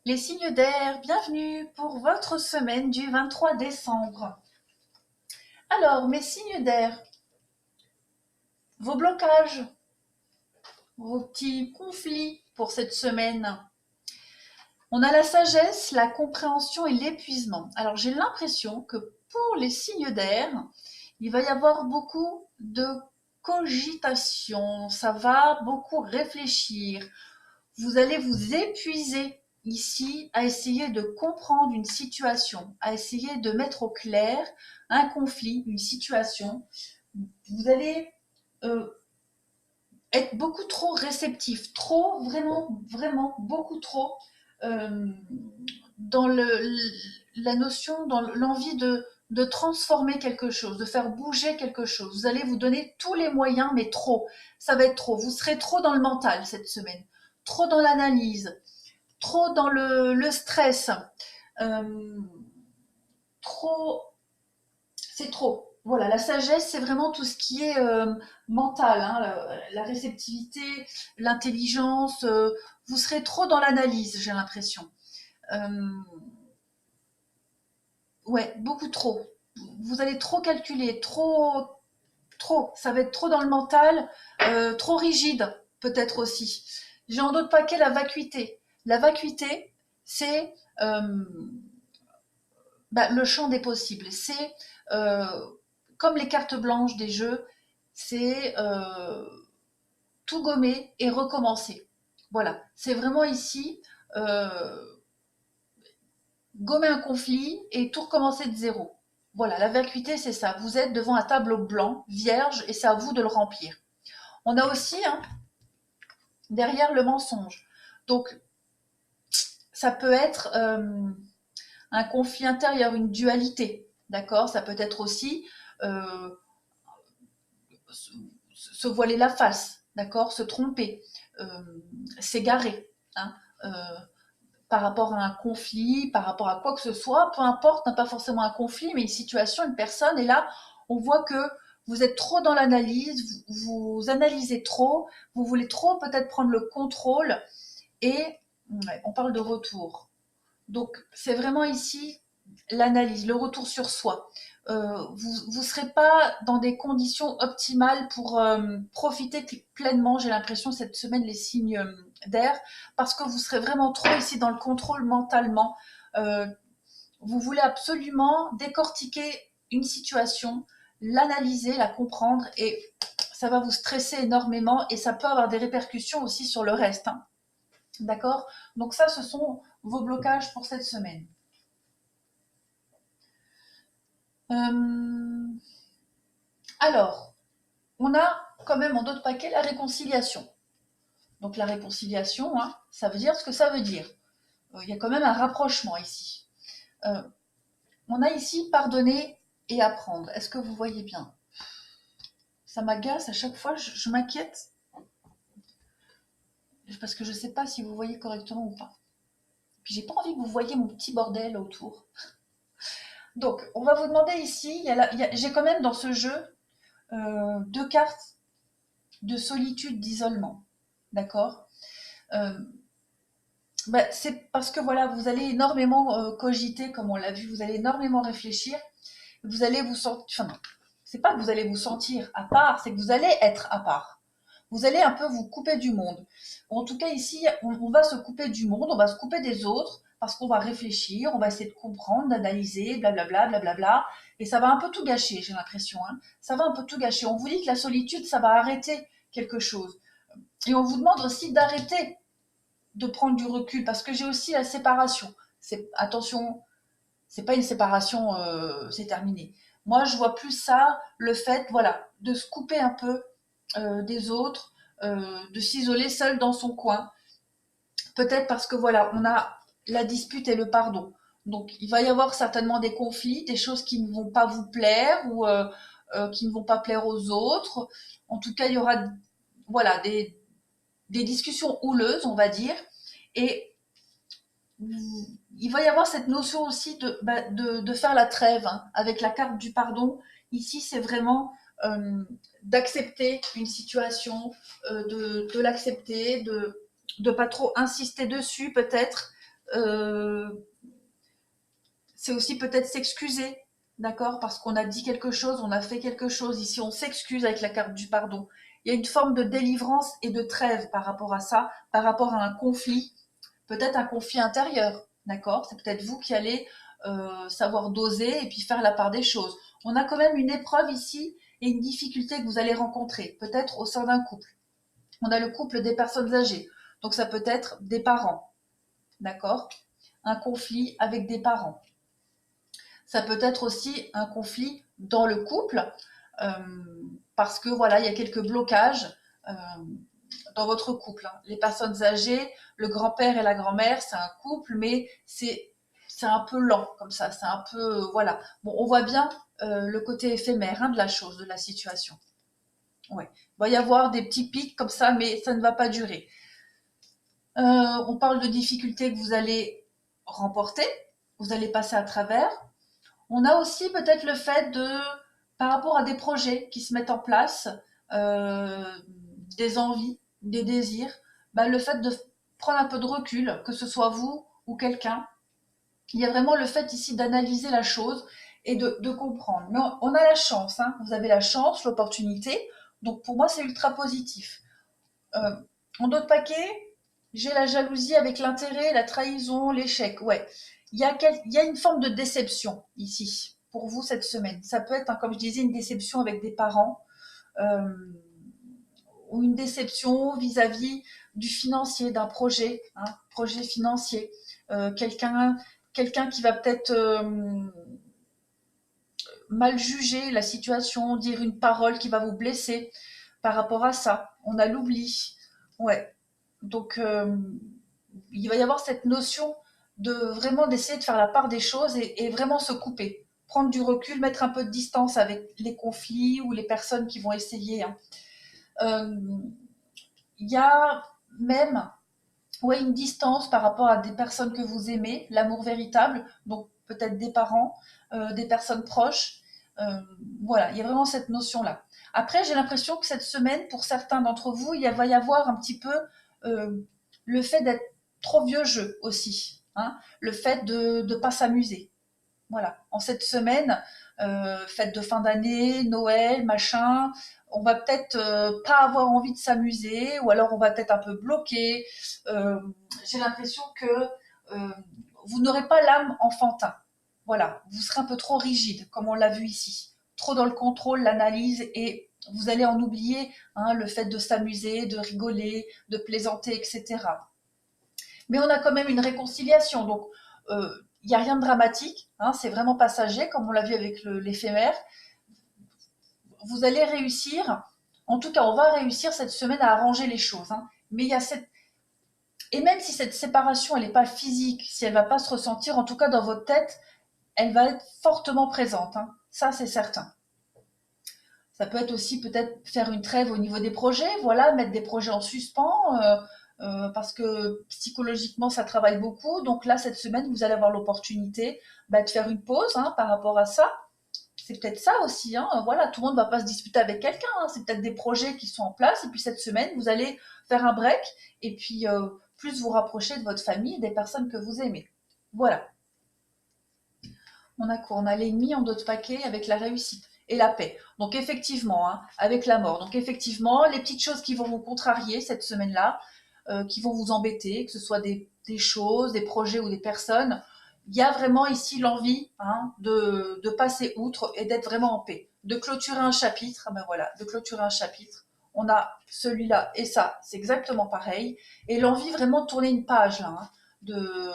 Les signes d'air, bienvenue pour votre semaine du 23 décembre. Alors, mes signes d'air, vos blocages, vos petits conflits pour cette semaine. On a la sagesse, la compréhension et l'épuisement. Alors, j'ai l'impression que pour les signes d'air, il va y avoir beaucoup de cogitation, ça va beaucoup réfléchir. Vous allez vous épuiser ici à essayer de comprendre une situation, à essayer de mettre au clair un conflit, une situation. Vous allez être beaucoup trop réceptif, trop, vraiment, vraiment, beaucoup trop euh, dans la notion, dans l'envie de transformer quelque chose, de faire bouger quelque chose. Vous allez vous donner tous les moyens, mais trop. Ça va être trop. Vous serez trop dans le mental cette semaine, trop dans l'analyse, trop dans le stress, euh, trop, c'est trop. Voilà, la sagesse, c'est vraiment tout ce qui est mental, hein, la réceptivité, l'intelligence. Vous serez trop dans l'analyse, j'ai l'impression. Euh, ouais, beaucoup trop. Vous allez trop calculer, trop, trop. Ça va être trop dans le mental, trop rigide, peut-être aussi. J'ai en d'autres paquets la vacuité. La vacuité, c'est le champ des possibles. C'est euh, comme les cartes blanches des jeux, c'est tout gommer et recommencer. Voilà, c'est vraiment ici gommer un conflit et tout recommencer de zéro. Voilà, la vacuité, c'est ça. Vous êtes devant un tableau blanc, vierge, et c'est à vous de le remplir. On a aussi derrière le mensonge. Donc, ça peut être un conflit intérieur, une dualité. D'accord. Ça peut être aussi euh, se voiler la face, d'accord, se tromper, euh, s'égarer, hein, euh, par rapport à un conflit, par rapport à quoi que ce soit, peu importe, pas forcément un conflit, mais une situation, une personne, et là, on voit que vous êtes trop dans l'analyse, vous analysez trop, vous voulez trop peut-être prendre le contrôle, et ouais, on parle de retour. Donc, c'est vraiment ici l'analyse, le retour sur soi. Vous ne serez pas dans des conditions optimales pour profiter pleinement, j'ai l'impression, cette semaine, les signes d'air, parce que vous serez vraiment trop ici dans le contrôle mentalement. Euh, vous voulez absolument décortiquer une situation, l'analyser, la comprendre, et ça va vous stresser énormément, et ça peut avoir des répercussions aussi sur le reste, hein. D'accord. Donc ça, ce sont vos blocages pour cette semaine. Euh, alors, on a quand même en d'autres paquets la réconciliation. Donc la réconciliation, hein, ça veut dire ce que ça veut dire. Il y a quand même un rapprochement ici. Euh, on a ici pardonner et apprendre. Est-ce que vous voyez bien? Ça m'agace à chaque fois, je m'inquiète parce que je ne sais pas si vous voyez correctement ou pas. Puis j'ai pas envie que vous voyez mon petit bordel autour. Donc, on va vous demander ici, j'ai quand même dans ce jeu deux cartes de solitude, d'isolement. D'accord. C'est parce que voilà, vous allez énormément cogiter, comme on l'a vu, vous allez énormément réfléchir, vous allez vous sentir, enfin non, c'est pas que vous allez vous sentir à part, c'est que vous allez être à part. Vous allez un peu vous couper du monde. En tout cas, ici, on va se couper du monde, on va se couper des autres, parce qu'on va réfléchir, on va essayer de comprendre, d'analyser, blablabla, blablabla, et ça va un peu tout gâcher, j'ai l'impression, hein. Ça va un peu tout gâcher. On vous dit que la solitude, ça va arrêter quelque chose. Et on vous demande aussi d'arrêter de prendre du recul, parce que j'ai aussi la séparation. Attention, c'est pas une séparation, c'est terminé. Moi, je vois plus ça, le fait, voilà, de se couper un peu des autres, de s'isoler seul dans son coin. Peut-être parce que voilà, on a la dispute et le pardon. Donc, il va y avoir certainement des conflits, des choses qui ne vont pas vous plaire ou qui ne vont pas plaire aux autres. En tout cas, il y aura, voilà, des discussions houleuses, on va dire. Et il va y avoir cette notion aussi de faire la trêve, hein, avec la carte du pardon. Ici, c'est vraiment d'accepter une situation, de l'accepter, de pas trop insister dessus peut-être, Euh, c'est aussi peut-être s'excuser, d'accord? Parce qu'on a dit quelque chose, on a fait quelque chose. Ici, on s'excuse avec la carte du pardon. Il y a une forme de délivrance et de trêve par rapport à ça, par rapport à un conflit, peut-être un conflit intérieur, d'accord? C'est peut-être vous qui allez savoir doser et puis faire la part des choses. On a quand même une épreuve ici et une difficulté que vous allez rencontrer, peut-être au sein d'un couple. On a le couple des personnes âgées, donc ça peut être des parents, d'accord? Un conflit avec des parents. Ça peut être aussi un conflit dans le couple, euh, parce que voilà, il y a quelques blocages dans votre couple, hein. Les personnes âgées, le grand-père et la grand-mère, c'est un couple, mais c'est un peu lent comme ça, c'est un peu voilà. Bon, on voit bien le côté éphémère, hein, de la chose, de la situation. Ouais. Il va y avoir des petits pics comme ça, mais ça ne va pas durer. On parle de difficultés que vous allez remporter, vous allez passer à travers. On a aussi peut-être le fait de, par rapport à des projets qui se mettent en place, euh, des envies, des désirs, bah, le fait de prendre un peu de recul, que ce soit vous ou quelqu'un. Il y a vraiment le fait ici d'analyser la chose et de comprendre. Mais on a la chance, hein. Vous avez la chance, l'opportunité. Donc pour moi, c'est ultra positif. Euh, en d'autres paquets, j'ai la jalousie avec l'intérêt, la trahison, l'échec. Ouais, il y a une forme de déception ici pour vous cette semaine. Ça peut être, hein, comme je disais, une déception avec des parents euh, ou une déception vis-à-vis du financier, d'un projet, hein, projet financier. Quelqu'un qui va peut-être mal juger la situation, dire une parole qui va vous blesser par rapport à ça. On a l'oubli. Ouais. Donc, il va y avoir cette notion de vraiment d'essayer de faire la part des choses et vraiment se couper. Prendre du recul, mettre un peu de distance avec les conflits ou les personnes qui vont essayer, hein. Euh, Il y a même ouais, une distance par rapport à des personnes que vous aimez, l'amour véritable, donc peut-être des parents, des personnes proches. Euh, voilà, il y a vraiment cette notion-là. Après, j'ai l'impression que cette semaine, pour certains d'entre vous, va y avoir un petit peu euh, le fait d'être trop vieux jeu aussi, hein, le fait de ne pas s'amuser. Voilà, en cette semaine, fête de fin d'année, Noël, machin, on va peut-être pas avoir envie de s'amuser, ou alors on va peut-être un peu bloquer. Euh, j'ai l'impression que euh, vous n'aurez pas l'âme enfantin. Voilà, vous serez un peu trop rigide, comme on l'a vu ici. Trop dans le contrôle, l'analyse, et vous allez en oublier, hein, le fait de s'amuser, de rigoler, de plaisanter, etc. Mais on a quand même une réconciliation. Donc, il n'y a rien de dramatique, hein, c'est vraiment passager, comme on l'a vu avec l'éphémère. Vous allez réussir, en tout cas, on va réussir cette semaine à arranger les choses, hein. Mais il y a cette. Et même si cette séparation, elle n'est pas physique, si elle ne va pas se ressentir, en tout cas dans votre tête, elle va être fortement présente, hein. Ça, c'est certain. Ça peut être aussi peut-être faire une trêve au niveau des projets, voilà, mettre des projets en suspens, parce que psychologiquement ça travaille beaucoup. Donc là, cette semaine, vous allez avoir l'opportunité bah, de faire une pause, hein, par rapport à ça. C'est peut-être ça aussi, hein. Voilà, tout le monde ne va pas se disputer avec quelqu'un, hein. C'est peut-être des projets qui sont en place. Et puis cette semaine, vous allez faire un break et puis plus vous rapprocher de votre famille et des personnes que vous aimez. Voilà. On a quoi? On a l'ennemi en d'autres paquets avec la réussite et la paix. Donc effectivement, hein, avec la mort. Donc effectivement, les petites choses qui vont vous contrarier cette semaine-là, qui vont vous embêter, que ce soit des choses, des projets ou des personnes, il y a vraiment ici l'envie, hein, de passer outre et d'être vraiment en paix. De clôturer un chapitre, ben voilà, de clôturer un chapitre. On a celui-là et ça, c'est exactement pareil. Et l'envie vraiment de tourner une page, là, hein, de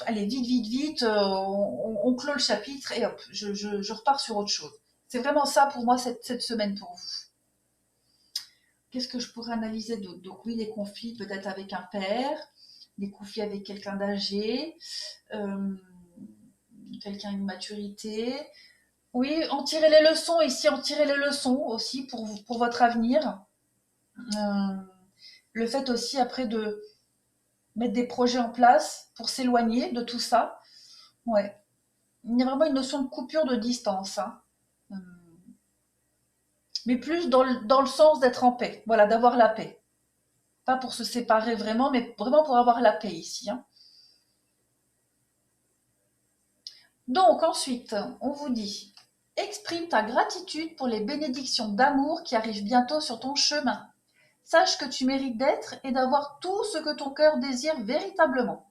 allez, vite, vite, vite, on clôt le chapitre et hop, je repars sur autre chose. C'est vraiment ça pour moi cette semaine pour vous. Qu'est-ce que je pourrais analyser d'autre? Donc oui, des conflits peut-être avec un père, des conflits avec quelqu'un d'âgé, euh, quelqu'un une maturité. Oui, en tirer les leçons ici, en tirer les leçons aussi pour votre avenir. Euh, le fait aussi après de mettre des projets en place pour s'éloigner de tout ça. Ouais. Il y a vraiment une notion de coupure de distance, hein. Mais plus dans le sens d'être en paix, voilà, d'avoir la paix. Pas pour se séparer vraiment, mais vraiment pour avoir la paix ici, hein. Donc ensuite, on vous dit, exprime ta gratitude pour les bénédictions d'amour qui arrivent bientôt sur ton chemin. Sache que tu mérites d'être et d'avoir tout ce que ton cœur désire véritablement.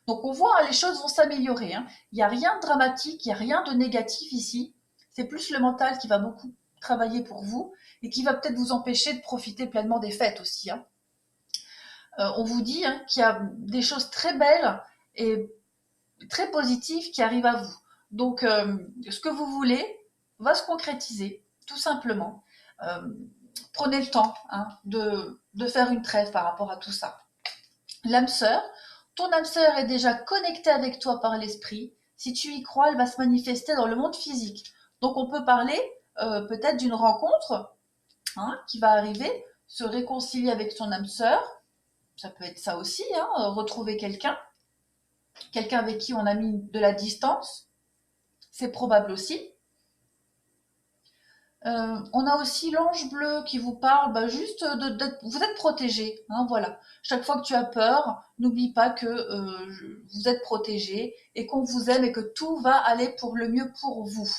Donc on voit, hein, les choses vont s'améliorer, hein. Il n'y a rien de dramatique, il n'y a rien de négatif ici. C'est plus le mental qui va beaucoup travailler pour vous et qui va peut-être vous empêcher de profiter pleinement des fêtes aussi, hein. On vous dit, hein, qu'il y a des choses très belles et très positives qui arrivent à vous. Donc ce que vous voulez va se concrétiser, tout simplement. Euh, Prenez le temps, hein, de faire une trêve par rapport à tout ça. L'âme sœur, ton âme sœur est déjà connectée avec toi par l'esprit. Si tu y crois, elle va se manifester dans le monde physique. Donc on peut parler peut-être d'une rencontre, hein, qui va arriver, se réconcilier avec son âme sœur. Ça peut être ça aussi, hein, retrouver quelqu'un avec qui on a mis de la distance. C'est probable aussi. On a aussi l'ange bleu qui vous parle, bah, juste vous êtes protégé, hein, voilà. Chaque fois que tu as peur, n'oublie pas que vous êtes protégé et qu'on vous aime et que tout va aller pour le mieux pour vous.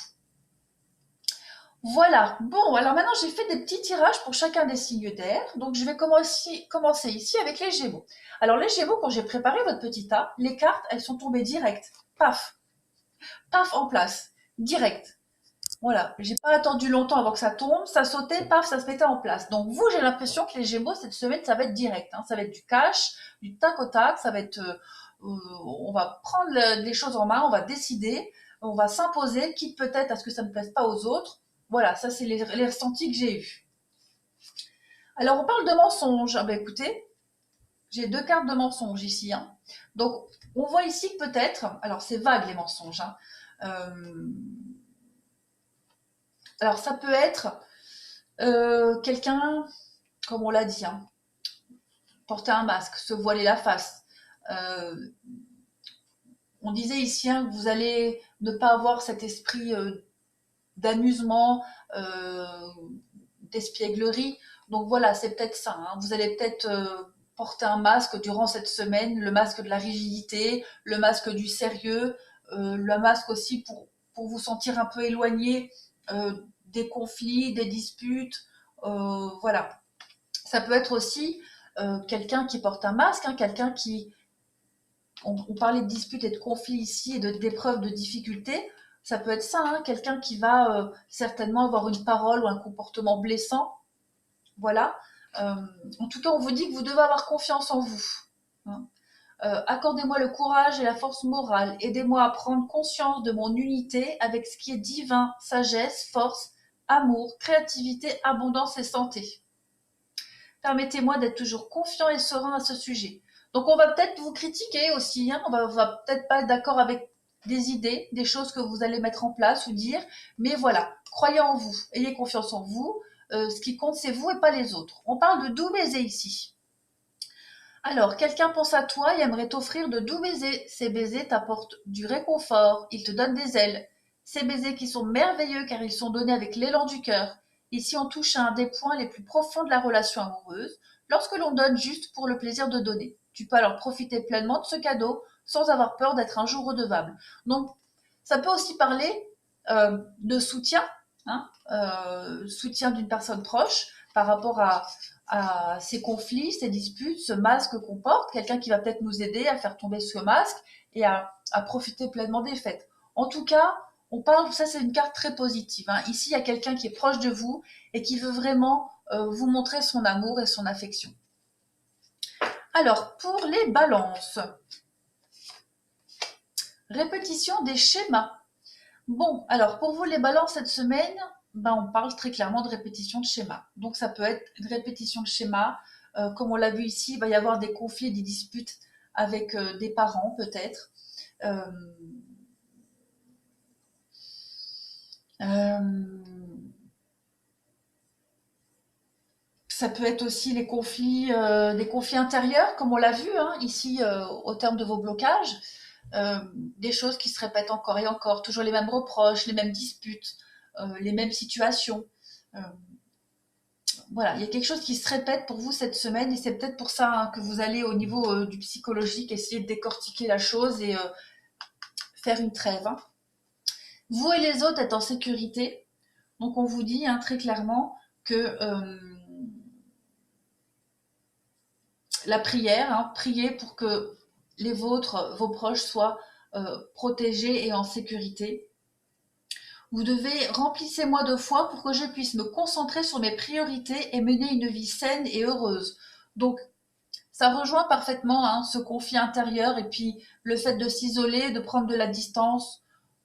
Voilà. Bon, alors maintenant j'ai fait des petits tirages pour chacun des signes d'air. Donc je vais commencer ici avec les Gémeaux. Alors les Gémeaux, quand j'ai préparé votre petit tas, les cartes, elles sont tombées directes. Paf, paf en place, direct. Voilà, j'ai pas attendu longtemps avant que ça tombe, ça sautait, paf, ça se mettait en place. Donc vous, j'ai l'impression que les Gémeaux cette semaine, ça va être direct, hein. Ça va être du cash, du tac au tac, ça va être, on va prendre les choses en main, on va décider, on va s'imposer, quitte peut-être à ce que ça ne plaise pas aux autres. Voilà, ça c'est les ressentis que j'ai eus. Alors on parle de mensonges. Ah ben écoutez, j'ai deux cartes de mensonges ici, hein. Donc on voit ici que peut-être, alors c'est vague les mensonges, hein. Euh, alors ça peut être quelqu'un, comme on l'a dit, hein, porter un masque, se voiler la face. Euh, on disait ici, hein, que vous allez ne pas avoir cet esprit d'amusement, euh, d'espièglerie. Donc voilà, c'est peut-être ça, hein. Vous allez peut-être porter un masque durant cette semaine, le masque de la rigidité, le masque du sérieux, le masque aussi pour vous sentir un peu éloigné des conflits, des disputes. Voilà. Ça peut être aussi quelqu'un qui porte un masque, hein, quelqu'un qui... On parlait de disputes et de conflits ici et d'épreuves, de difficultés. Ça peut être ça, hein, quelqu'un qui va certainement avoir une parole ou un comportement blessant. Voilà. Euh, En tout cas, on vous dit que vous devez avoir confiance en vous, hein. Accordez-moi le courage et la force morale. Aidez-moi à prendre conscience de mon unité avec ce qui est divin, sagesse, force, amour, créativité, abondance et santé. Permettez-moi d'être toujours confiant et serein à ce sujet. Donc on va peut-être vous critiquer aussi, hein, on va peut-être pas être d'accord avec des idées, des choses que vous allez mettre en place ou dire, mais voilà, croyez en vous, ayez confiance en vous, ce qui compte c'est vous et pas les autres. On parle de doux baisers ici. Alors, quelqu'un pense à toi et aimerait t'offrir de doux baisers. Ces baisers t'apportent du réconfort, ils te donnent des ailes. Ces baisers qui sont merveilleux car ils sont donnés avec l'élan du cœur. Ici, on touche à un des points les plus profonds de la relation amoureuse, lorsque l'on donne juste pour le plaisir de donner. Tu peux alors profiter pleinement de ce cadeau sans avoir peur d'être un jour redevable. Donc, ça peut aussi parler de soutien, hein, soutien d'une personne proche par rapport à ces conflits, ces disputes, ce masque qu'on porte, quelqu'un qui va peut-être nous aider à faire tomber ce masque et à profiter pleinement des fêtes. En tout cas, on parle, ça c'est une carte très positive, hein. Ici, il y a quelqu'un qui est proche de vous et qui veut vraiment vous montrer son amour et son affection. Alors, pour les balances, répétition des schémas. Bon, alors pour vous les balances cette semaine, ben, on parle très clairement de répétition de schéma. Donc ça peut être une répétition de schéma. Comme on l'a vu ici, il va y avoir des conflits, des disputes avec des parents peut-être. Euh, euh, Ça peut être aussi les conflits, des conflits intérieurs, comme on l'a vu, hein, ici au terme de vos blocages. Des choses qui se répètent encore et encore, toujours les mêmes reproches, les mêmes disputes, les mêmes situations. Euh, voilà, il y a quelque chose qui se répète pour vous cette semaine et c'est peut-être pour ça, hein, que vous allez au niveau du psychologique essayer de décortiquer la chose et faire une trêve. Hein. Vous et les autres êtes en sécurité. Donc on vous dit hein, très clairement que la prière, hein, priez pour que les vôtres, vos proches soient protégés et en sécurité. Vous devez remplissez-moi de foi pour que je puisse me concentrer sur mes priorités et mener une vie saine et heureuse. Donc ça rejoint parfaitement hein, ce conflit intérieur et puis le fait de s'isoler, de prendre de la distance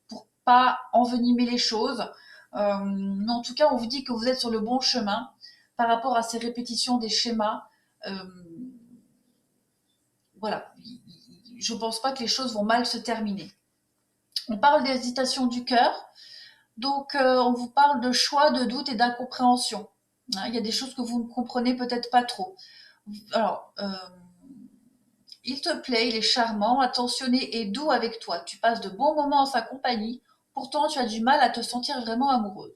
pour pas envenimer les choses. Mais en tout cas, on vous dit que vous êtes sur le bon chemin par rapport à ces répétitions des schémas. Euh, voilà, je ne pense pas que les choses vont mal se terminer. On parle d'hésitation du cœur, donc on vous parle de choix, de doute et d'incompréhension. Hein, il y a des choses que vous ne comprenez peut-être pas trop. Alors, il te plaît, il est charmant, attentionné et doux avec toi. Tu passes de bons moments en sa compagnie, pourtant tu as du mal à te sentir vraiment amoureuse.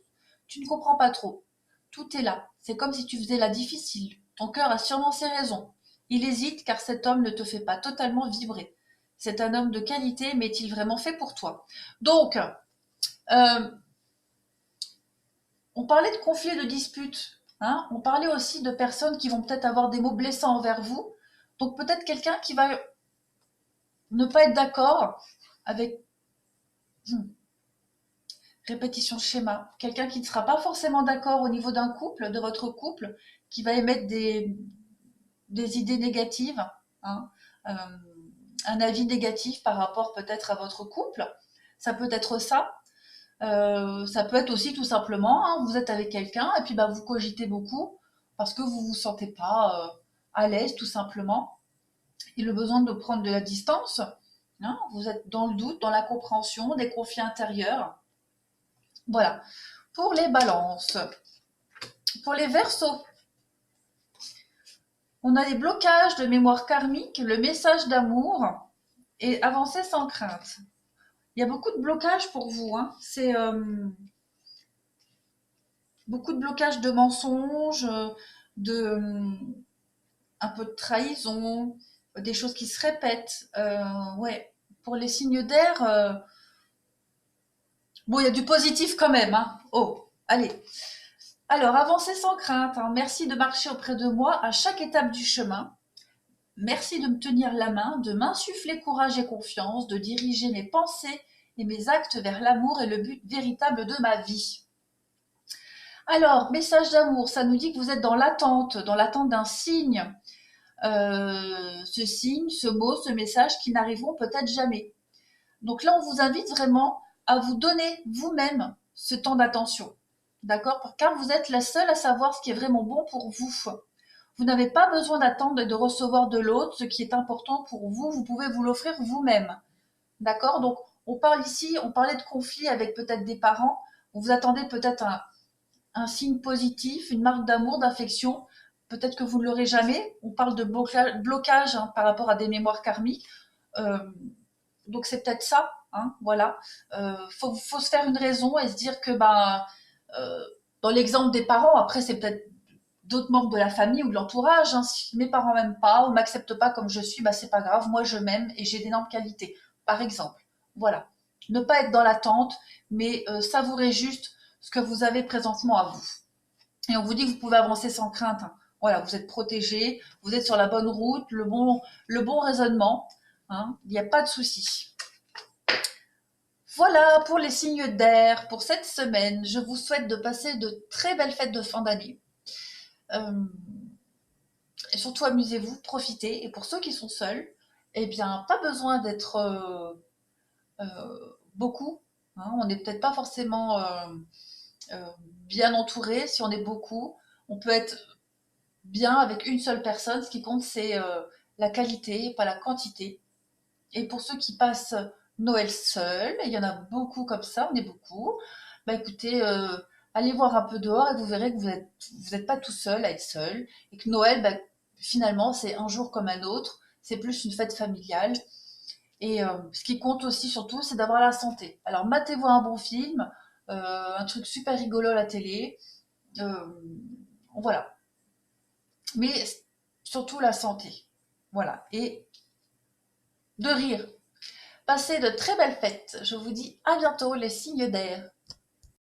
Tu ne comprends pas trop. Tout est là. C'est comme si tu faisais la difficile. Ton cœur a sûrement ses raisons. Il hésite car cet homme ne te fait pas totalement vibrer. C'est un homme de qualité, mais est-il vraiment fait pour toi? Donc, on parlait de conflits et de disputes. Hein, on parlait aussi de personnes qui vont peut-être avoir des mots blessants envers vous. Donc peut-être quelqu'un qui va ne pas être d'accord avec répétition de schéma. Quelqu'un qui ne sera pas forcément d'accord au niveau d'un couple, de votre couple, qui va émettre des idées négatives, hein, euh, un avis négatif par rapport peut-être à votre couple. Ça peut être ça. Ça peut être aussi tout simplement, hein, vous êtes avec quelqu'un et puis bah, vous cogitez beaucoup parce que vous vous sentez pas à l'aise tout simplement. Et le besoin de prendre de la distance, hein, vous êtes dans le doute, dans la compréhension, des conflits intérieurs. Voilà. Pour les balances. Pour les versos, on a les blocages de mémoire karmique, le message d'amour et avancer sans crainte. Il y a beaucoup de blocages pour vous. Hein. C'est beaucoup de blocages de mensonges, de un peu de trahison, des choses qui se répètent. Ouais. Pour les signes d'air, bon, il y a du positif quand même. Hein. Oh, allez. Alors, avancez sans crainte. Hein. Merci de marcher auprès de moi à chaque étape du chemin. Merci de me tenir la main, de m'insuffler courage et confiance, de diriger mes pensées et mes actes vers l'amour et le but véritable de ma vie. Alors, message d'amour, ça nous dit que vous êtes dans l'attente d'un signe. Ce signe, ce mot, ce message qui n'arriveront peut-être jamais. Donc là, on vous invite vraiment à vous donner vous-même ce temps d'attention. D'accord? Car vous êtes la seule à savoir ce qui est vraiment bon pour vous. Vous n'avez pas besoin d'attendre et de recevoir de l'autre. Ce qui est important pour vous, vous pouvez vous l'offrir vous-même. D'accord? Donc, on parle ici, on parlait de conflit avec peut-être des parents. Vous attendez peut-être un signe positif, une marque d'amour, d'affection. Peut-être que vous ne l'aurez jamais. On parle de blocage hein, par rapport à des mémoires karmiques. Euh, donc c'est peut-être ça. Hein, voilà. Faut se faire une raison et se dire que euh, dans l'exemple des parents, après c'est peut-être d'autres membres de la famille ou de l'entourage. Hein, si mes parents m'aiment pas ou m'acceptent pas comme je suis, bah c'est pas grave. Moi je m'aime et j'ai d'énormes qualités. Par exemple. Voilà. Ne pas être dans l'attente, mais savourer juste ce que vous avez présentement à vous. Et on vous dit que vous pouvez avancer sans crainte. Hein. Voilà, vous êtes protégé, vous êtes sur la bonne route, le bon raisonnement. Hein. Il n'y a pas de souci. Voilà pour les signes d'air pour cette semaine. Je vous souhaite de passer de très belles fêtes de fin d'année. Et surtout amusez-vous, profitez. Et pour ceux qui sont seuls, eh bien, pas besoin d'être beaucoup. Hein. On n'est peut-être pas forcément bien entouré. Si on est beaucoup, on peut être bien avec une seule personne. Ce qui compte, c'est la qualité, pas la quantité. Et pour ceux qui passent Noël seuls, il y en a beaucoup comme ça, on est beaucoup, bah écoutez, allez voir un peu dehors et vous verrez que vous êtes pas tout seul à être seul. Et que Noël, bah, finalement, c'est un jour comme un autre. C'est plus une fête familiale. Et ce qui compte aussi surtout, c'est d'avoir la santé. Alors matez-vous un bon film, un truc super rigolo à la télé. Euh, voilà. Mais surtout la santé. Voilà. Et de rire. Passez de très belles fêtes. Je vous dis à bientôt les signes d'air.